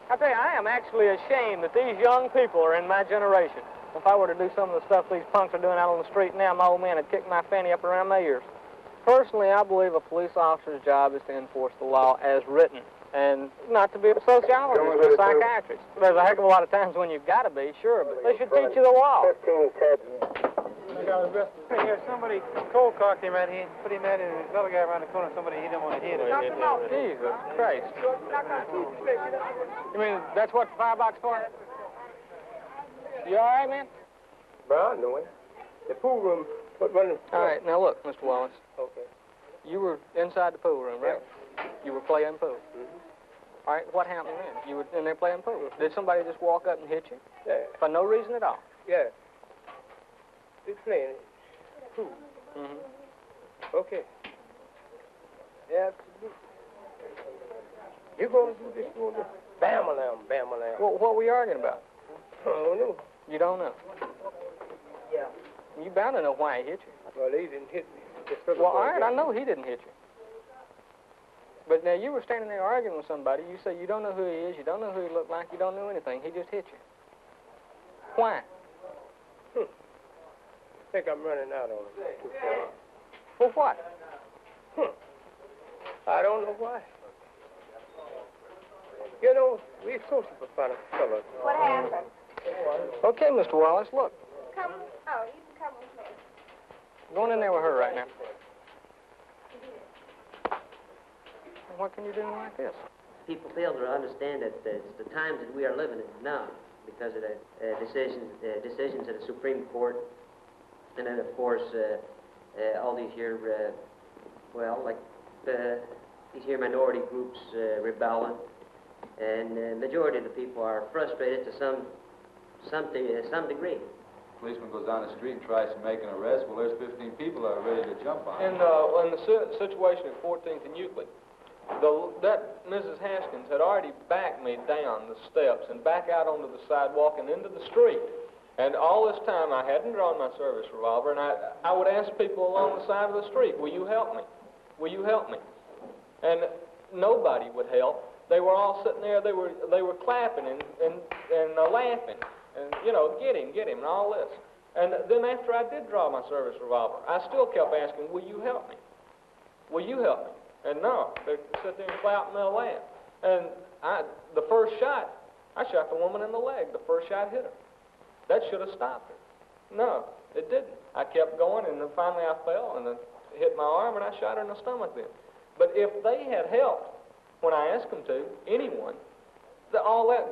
I tell you, I am actually ashamed that these young people are in my generation. If I were to do some of the stuff these punks are doing out on the street now, my old man would kick my fanny up around my ears. Personally, I believe a police officer's job is to enforce the law as written, and not to be a sociologist or a psychiatrist. There's a heck of a lot of times when you've got to be, sure, but they should teach you the law. Here, somebody cold-cocked him right here, put him out, and this other guy around the corner, somebody he didn't want to hit him. Jesus Christ. You mean that's what the firebox for? You all right, man? Well, I know it. The pool room, but running. All right, now look, Mr. Wallace. Okay. You were inside the pool room, right? Yeah. You were playing pool. Mm-hmm. All right, what happened then? You were in there playing pool. Did somebody just walk up and hit you? Yeah. For no reason at all? Yeah. We're playing pool. Mm-hmm. Okay. Yeah, absolutely. You're going to do this, you're going to do Bam-a-lam, bam-a-lam. Well, what were you arguing about? I don't know. You don't know? Yeah. You bound to know why he hit you. Well, he didn't hit me. Well, all right, I know he didn't hit you. But now you were standing there arguing with somebody. You say you don't know who he is, you don't know who he looked like, you don't know anything. He just hit you. Why? I think I'm running out on him. For what? I don't know why. You know, we're social for fellas. What happened? Okay, Mr. Wallace, look. Come. Oh, you can come with me. Going in there with her right now. What can you do like this? People fail to understand that it's the times that we are living in now because of the decisions of the Supreme Court, and then, of course, all these here, these here minority groups rebelling, and the majority of the people are frustrated to some degree. Policeman goes down the street and tries to make an arrest. Well, there's 15 people that are ready to jump on him. In the situation at 14th and Euclid, that Mrs. Haskins had already backed me down the steps and back out onto the sidewalk and into the street. And all this time, I hadn't drawn my service revolver, and I would ask people along the side of the street, will you help me? Will you help me? And nobody would help. They were all sitting there, they were clapping and laughing. And, you know, get him, and all this. And then after I did draw my service revolver, I still kept asking, will you help me? Will you help me? And no, they sit there and clap and they'll laugh. And the first shot, I shot the woman in the leg. The first shot hit her. That should have stopped her. No, it didn't. I kept going, and then finally I fell, and then hit my arm, and I shot her in the stomach then. But if they had helped when I asked them to, anyone,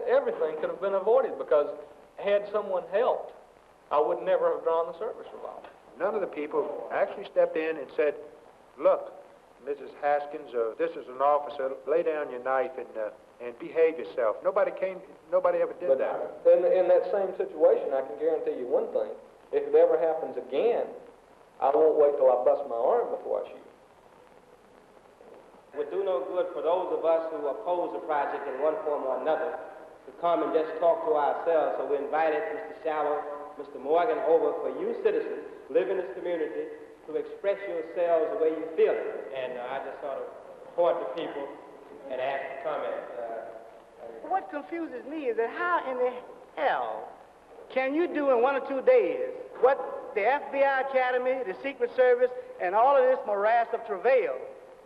everything could have been avoided, because had someone helped, I would never have drawn the service revolver. None of the people actually stepped in and said, look, Mrs. Haskins, this is an officer, lay down your knife and behave yourself. Nobody ever did that. In that same situation, I can guarantee you one thing. If it ever happens again, I won't wait till I bust my arm before I shoot. It would do no good for those of us who oppose the project in one form or another to come and just talk to ourselves. So we invited Mr. Shallow, Mr. Morgan over for you citizens who live in this community to express yourselves the way you feel it. And I just sort of point to people and ask for comments. What confuses me is that how in the hell can you do in 1 or 2 days what the FBI Academy, the Secret Service, and all of this morass of travail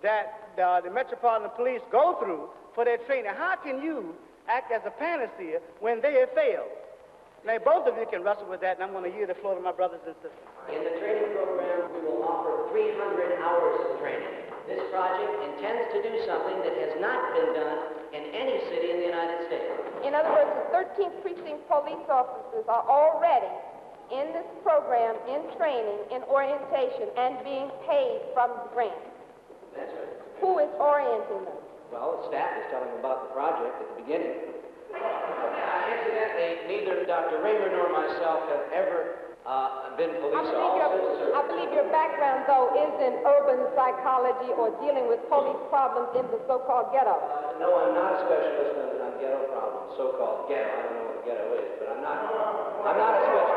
that the Metropolitan Police go through for their training? How can you act as a panacea when they have failed? Now, both of you can wrestle with that, and I'm going to yield the floor to my brothers and sisters. In the training program, we will offer 300 hours of training. This project intends to do something that has not been done in any city in the United States. In other words, the 13th Precinct police officers are already in this program, in training, in orientation, and being paid from the grant. That's right. Who is orienting them? Well, the staff is telling them about the project at the beginning. Incidentally, neither Dr. Raymer nor myself have ever been police officers. I believe your background, though, is in urban psychology or dealing with police problems in the so-called ghetto. No, I'm not a specialist on ghetto problems, so-called ghetto. I don't know what a ghetto is, but I'm not a specialist.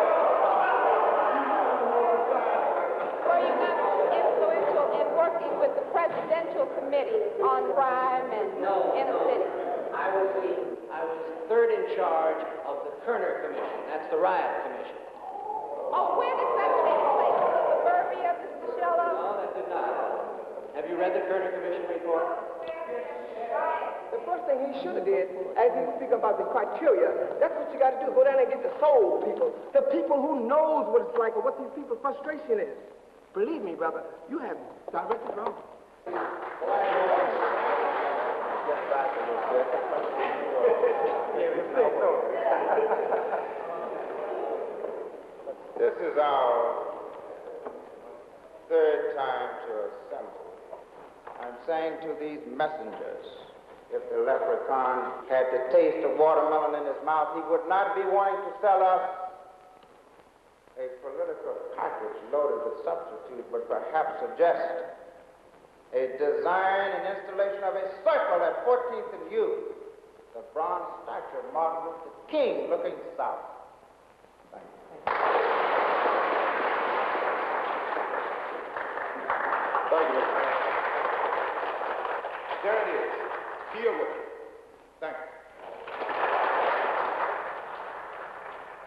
Were you not influential in working with the Presidential Committee on Crime and Inner City? I was charge of the Kerner Commission. That's the riot commission. Oh, where did that take place? In the suburbia, Mr. Shello? No, that did not happen. Have you read the Kerner Commission report? The first thing he should have did, as he was speaking about the criteria, that's what you got to do. Go down and get the soul people, the people who knows what it's like or what these people's frustration is. Believe me, brother, you have directed wrong. This is our third time to assemble. I'm saying to these messengers, if the leprechaun had the taste of watermelon in his mouth, he would not be wanting to sell us a political package loaded with substitutes, but perhaps suggest a design and installation of a circle at 14th and U, the bronze statue of Martin Luther King looking south. Thank you. Thank you, Mr. Mayor. There it is. Deal with it. Thank you.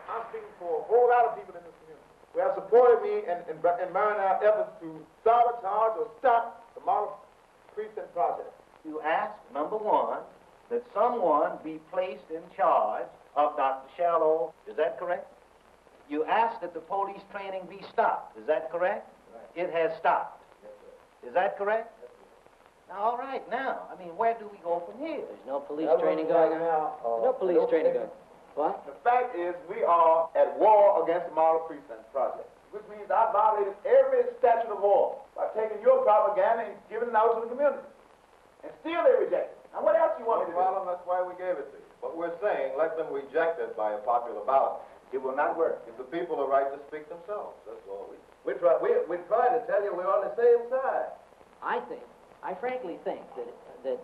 I'm speaking for a whole lot of people in this community who have supported me in my efforts to sabotage or stop the model precinct project. You asked, number one, that someone be placed in charge of Dr. Shallow. Is that correct? You asked that the police training be stopped. Is that correct? Right. It has stopped. Yes, sir. Is that correct? Yes, sir. Now, all right, now, I mean, where do we go from here? There's no police training going on. No police training going on. What? The fact is, we are at war against the model precinct project, which means I violated every statute of law by taking your propaganda and giving it out to the community. And still they reject it. Now, what else you want me to do? Well, that's why we gave it to you. But we're saying, let them reject it by a popular ballot. It will not work. If the people are right to speak themselves, that's all we... We're trying to tell you we're on the same side. I frankly think that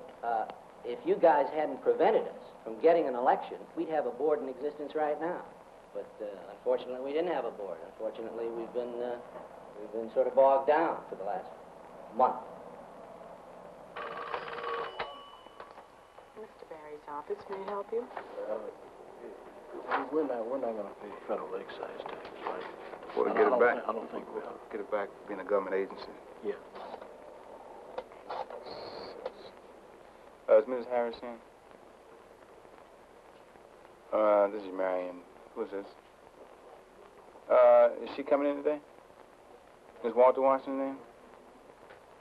if you guys hadn't prevented us from getting an election, we'd have a board in existence right now. But unfortunately, we didn't have a board. Unfortunately, we've been sort of bogged down for the last month. Mr. Barry's office, may I help you? We're not going to pay federal excise tax, right? Well, to get it back? I don't think we are. Get it back being a government agency. Yeah. Is Mrs. Harris in? This is Marion. Who's this? Is she coming in today? Is Walter Washington in?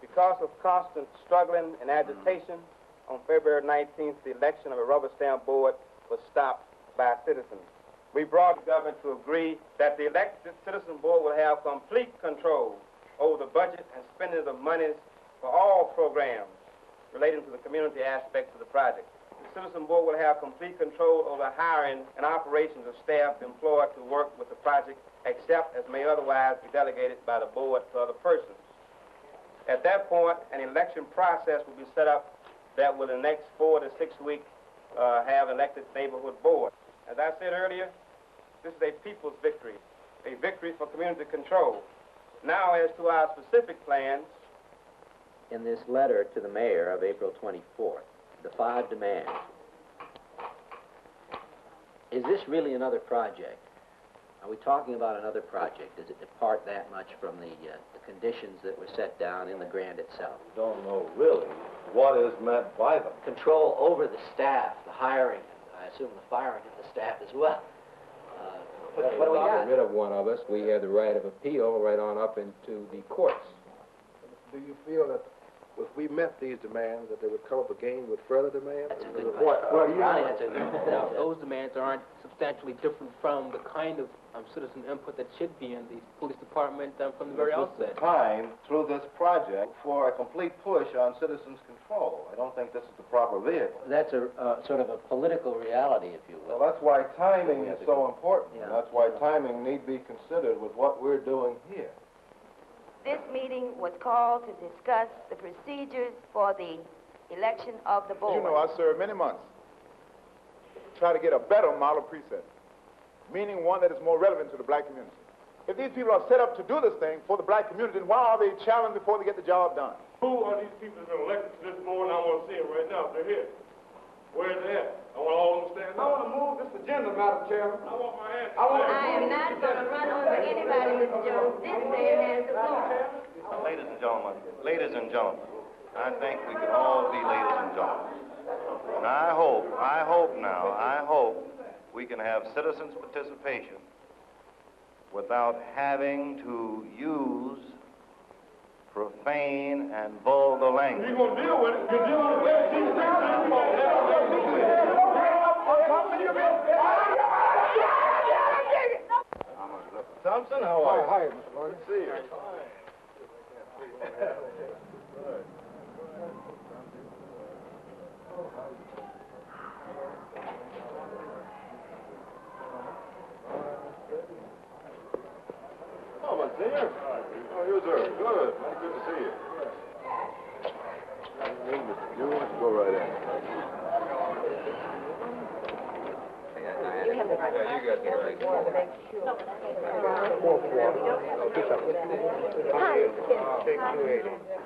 Because of constant struggling and agitation, on February 19th, the election of a rubber stamp board was stopped by citizens. We brought the government to agree that the elected citizen board will have complete control over the budget and spending of monies for all programs relating to the community aspects of the project. The citizen board will have complete control over hiring and operations of staff employed to work with the project, except as may otherwise be delegated by the board to other persons. At that point, an election process will be set up that will, in the next 4 to 6 weeks, have elected neighborhood boards. As I said earlier, this is a people's victory, a victory for community control. Now, as to our specific plans. In this letter to the mayor of April 24th, the 5 demands. Is this really another project? Are we talking about another project? Does it depart that much from the conditions that were set down in the grant itself? Don't know really what is meant by them. Control over the staff, the hiring, I assume the firing of the staff as well. What do we got? Get rid of one of us, we have the right of appeal right on up into the courts. Do you feel that if we met these demands, that they would come up again with further demands? That's a good question. Those demands aren't substantially different from the kind of citizen input that should be in the police department from the very outset. Time through this project for a complete push on citizens' control. I don't think this is the proper vehicle. That's a sort of a political reality, if you will. Well, that's why timing is so important. Yeah. And that's why timing need be considered with what we're doing here. This meeting was called to discuss the procedures for the election of the board. You know, I served many months to try to get a better model precinct, meaning one that is more relevant to the black community. If these people are set up to do this thing for the black community, then why are they challenged before they get the job done? Who are these people that have been elected to this board? And I want to see them right now if they're here. Where are they at? I want all of them to stand up. I want to move this Madam Chairman. I am not going to run over anybody, Mr. Jones. This man has the floor. Ladies and gentlemen, I think we can all be ladies and gentlemen. And I hope we can have citizens' participation without having to use profane and vulgar language. You're going to deal with it. You're dealing with Thompson, how are you? Hi, Mr. Morgan. Good to see you. Oh, Monsignor. Oh, you, sir. Good. Good to see you. You want to go right in. You have the right. Yeah, you got the right.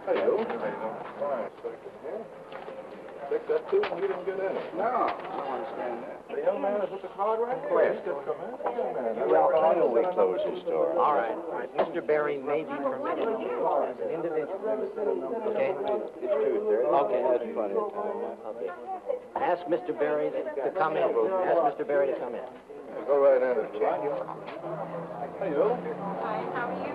How you doing? Fine. Check that too, and you didn't get in it. No, I don't understand that. The young man is with the card right there. He just come in. Well, I know we close his store. All right. Mr. Berry may be permitted as an individual. Okay? It's 2:30. Okay. That's plenty of time. Okay. Ask Mr. Berry to come in. Ask Mr. Berry to come in. Go right in. How you doing? Hi, how are you?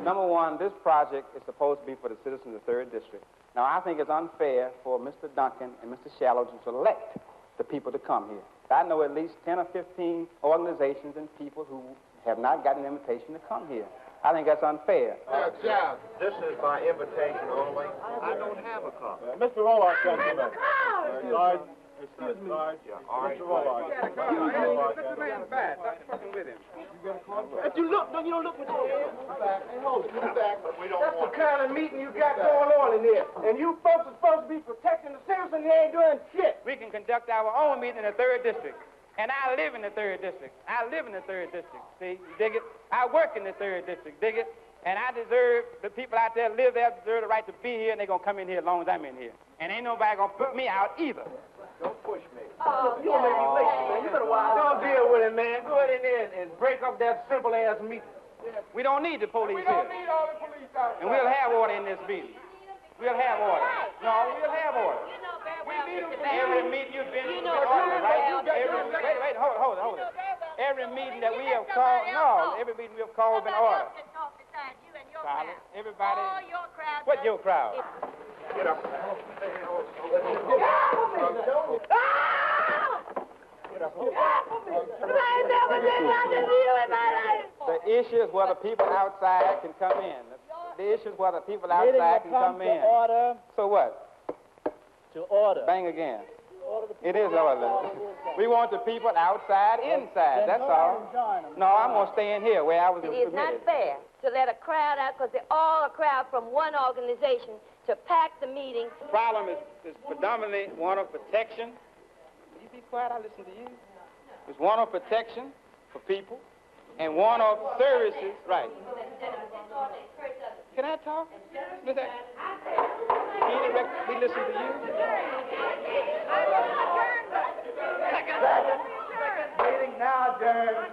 Number one, this project is supposed to be for the citizens of the 3rd District. Now, I think it's unfair for Mr. Duncan and Mr. Shallow to select the people to come here. I know at least 10 or 15 organizations and people who have not gotten an invitation to come here. I think that's unfair. This is by invitation only. I don't have a copy. Mr. Roloff, gentlemen. Excuse me. Yeah, all right. Mr. Roloff. Let the man pass. Stop fucking with him. If you look, don't you look with your hands? That's the kind of meeting you got going on in here. And you folks are supposed to be protecting the citizens, you ain't doing shit. We can conduct our own meeting in the 3rd District. And I live in the 3rd District. I live in the 3rd District. See, you dig it? I work in the 3rd District. Dig it? And I deserve, the people out there live there deserve the right to be here, and they're going to come in here as long as I'm in here. And ain't nobody going to put me out either. Don't push me. Oh, You gonna make me late, man. You better watch. Don't deal with it, man. Go ahead in there and break up that simple-ass meeting. We don't need the police We here. don't need all the police out And we'll have order in this meeting. We'll have order. No, we'll have order. Every meeting you've been to, order, right? Wait, hold it. Every meeting that we have called, every meeting we have called has been ordered. Silence. Everybody. What your crowd? Get up. The issue is whether people outside can come in. The issue is whether people outside can come in. Order. So what? To order. Bang again. It is order. We want the people outside, inside. That's all. No, I'm going to stay in here where I was It is not permitted. fair to let a crowd out, because they're all a crowd from one organization, to pack the meeting. The problem is predominantly one of protection. You be quiet, I listen to you. It's one of protection for people and one of services. Right. Can I talk? We listen to you. Meeting now, adjourned.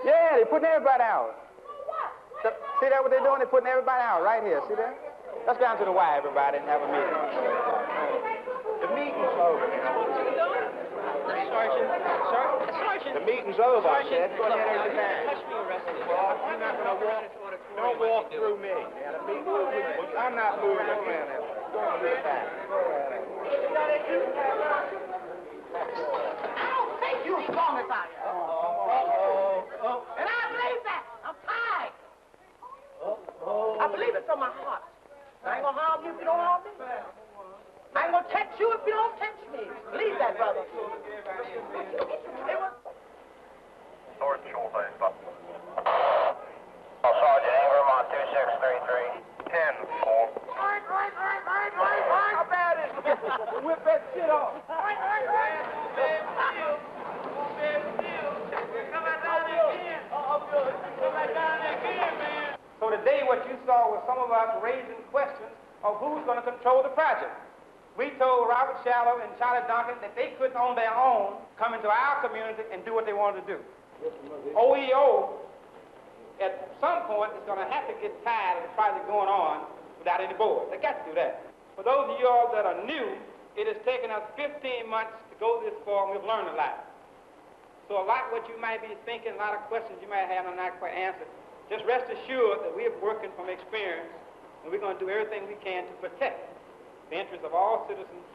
Yeah, they're putting everybody out. See that what they're doing? They're putting everybody out right here. See that? Let's go down to the Y, everybody, and have a meeting. The meeting's over. Sergeant. The meeting's over, I said. Go ahead and resign. You're not going to walk. Don't walk through me. I'm not moving around there. Go on, resign. I don't think you're strong about it. And I believe that. I'm tired. I believe it from my heart. I ain't gonna harm you if you don't harm me. I ain't gonna touch you if you don't touch me. Believe that, brother. Sergeant Ingram on 2633. 10-4. How bad is it? Whip that shit off. So today what you saw was some of us raising questions of who's going to control the project. We told Robert Shallow and Charlie Duncan that they couldn't on their own come into our community and do what they wanted to do. OEO, at some point, is going to have to get tired of the project going on without any board. They got to do that. For those of you all that are new, it has taken us 15 months to go this far, and we've learned a lot. So a lot what you might be thinking, a lot of questions you might have and not quite answered, just rest assured that we're working from experience, and we're going to do everything we can to protect the interests of all citizens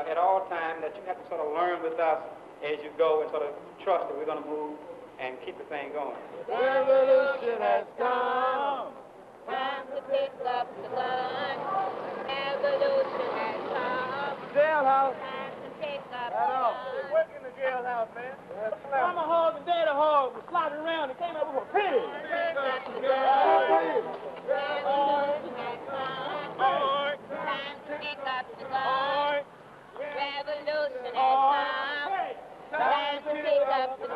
at all times, that you have to sort of learn with us as you go and sort of trust that we're going to move and keep the thing going. Revolution has come. Time to pick up the gun. Revolution has come. Jailhouse. Time to pick up I know. Work in the jailhouse, man. Mama hog and daddy hog was sliding around and came up with a penny. Revolution has come. Time to pick up the gun. Revolution has come. Time to pick up the gun.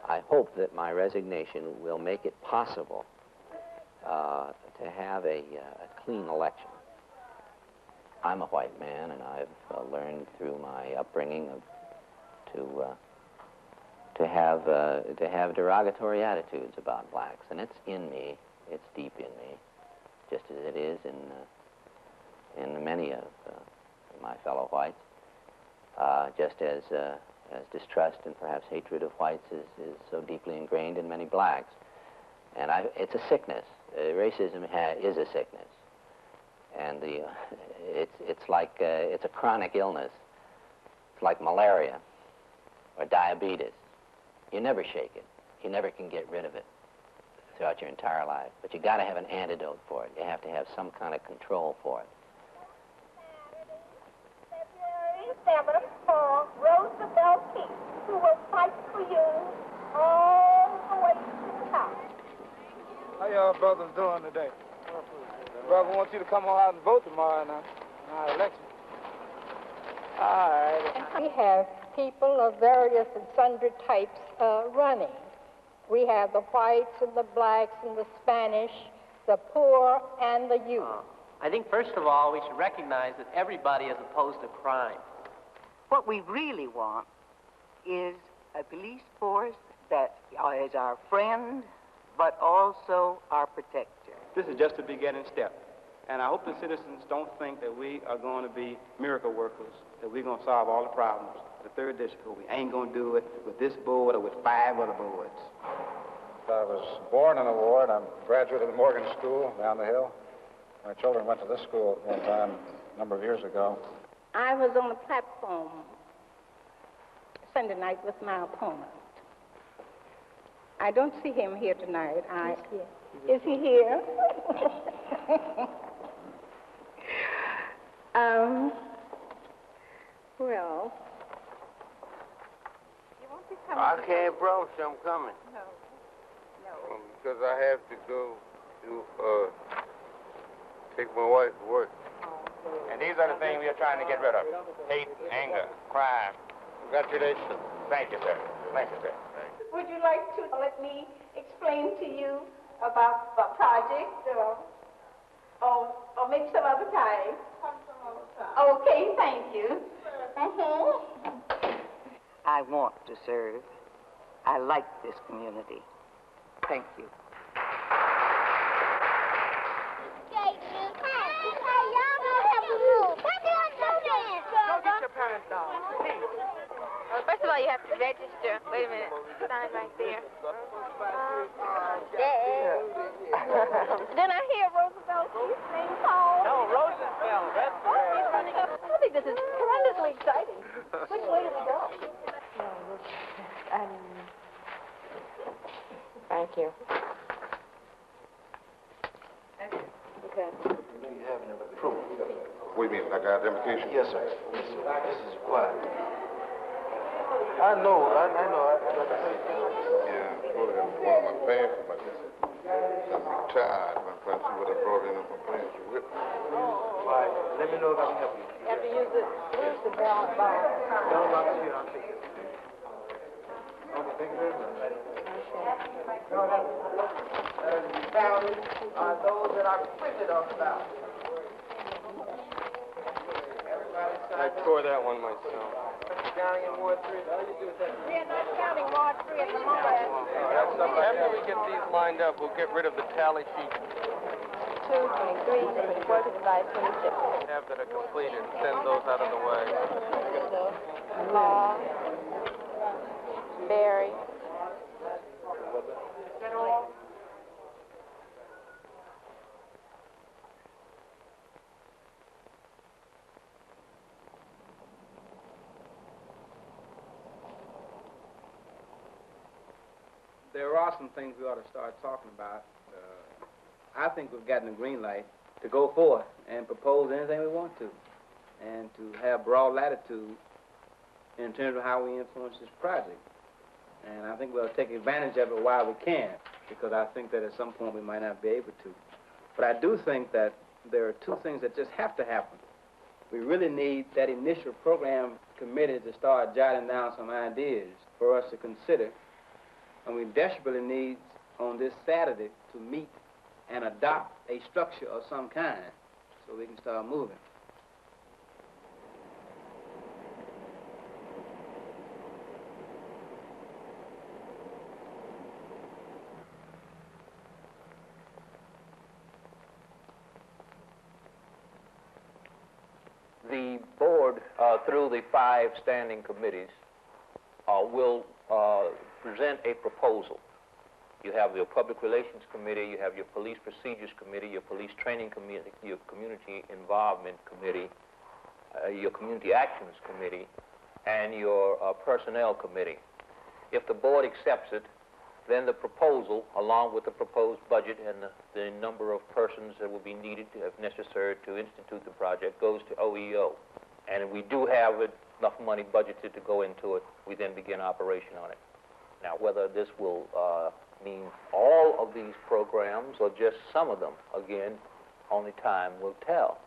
I hope that my resignation will make it possible to have a clean election. I'm a white man, and I've learned through my upbringing to have derogatory attitudes about blacks, and it's in me. It's deep in me, just as it is in many of my fellow whites. Just as distrust and perhaps hatred of whites is so deeply ingrained in many blacks, and it's a sickness. Racism is a sickness, and it's like it's a chronic illness. It's like malaria or diabetes. You never shake it. You never can get rid of it throughout your entire life. But you got to have an antidote for it. You have to have some kind of control for it. February 7th for Roosevelt King, who will fight for you all the way to the top. How y'all brothers doing today? Brother wants you to come on out and vote tomorrow now in our election. All right. We have people of various and sundry types running. We have the whites and the blacks and the Spanish, the poor and the youth. I think, first of all, we should recognize that everybody is opposed to crime. What we really want is a police force that is our friend, but also our protector. This is just a beginning step. And I hope the citizens don't think that we are going to be miracle workers, that we're going to solve all the problems. The third district, we ain't going to do it with this board or with 5 other boards. I was born in a ward. I'm a graduate of the Morgan School down the hill. My children went to this school at one time a number of years ago. I was on the platform Sunday night with my opponent. I don't see him here tonight. Is he here? Well, I can't promise you I'm coming. No. Because I have to go to take my wife to work. And these are the things we are trying to get rid of. Hate, anger, crime. Congratulations. Thank you, sir. Thank you, sir. Would you like to let me explain to you about the project, or maybe some other time? Okay, thank you. I want to serve. I like this community. Thank you. First of all, you have to register. Wait a minute. Sign right there. Then I hear Roosevelt sing call. No, Roosevelt. That's right. I think this is tremendously exciting. Which way do we go? Thank you. Okay. What do you mean, like identification? Yes, sir. Yes, sir. This is quiet. I know. Yeah, I'm supposed to have one of my pants for my I'm tired. I'm trying to see what I brought in and complaints with. All right, let me know if I can help you. You have to use it. Where's the ballot box? Ballot box here, I'll take it. Okay, thank you very much. Ballots are those that are printed on the ballot. I tore that one myself. County in Ward 3. We are not counting Ward 3 at the moment. After we get these lined up, we'll get rid of the tally sheet. 2, 23, 24, 25, 26. Have that are completed. Send those out of the way. Law, Barry. There are some things we ought to start talking about. I think we've gotten a green light to go forth and propose anything we want to, and to have broad latitude in terms of how we influence this project. And I think we'll take advantage of it while we can, because I think that at some point we might not be able to. But I do think that there are two things that just have to happen. We really need that initial program committee to start jotting down some ideas for us to consider. And we desperately need, on this Saturday, to meet and adopt a structure of some kind so we can start moving. The board, through the 5 standing committees, will present a proposal. You have your Public Relations Committee, you have your Police Procedures Committee, your Police Training Committee, your Community Involvement Committee, your Community Actions Committee, and your Personnel Committee. If the board accepts it, then the proposal, along with the proposed budget and the number of persons that will be needed, if necessary, to institute the project, goes to OEO. And if we do have enough money budgeted to go into it, we then begin operation on it. Now, whether this will mean all of these programs or just some of them, again, only time will tell.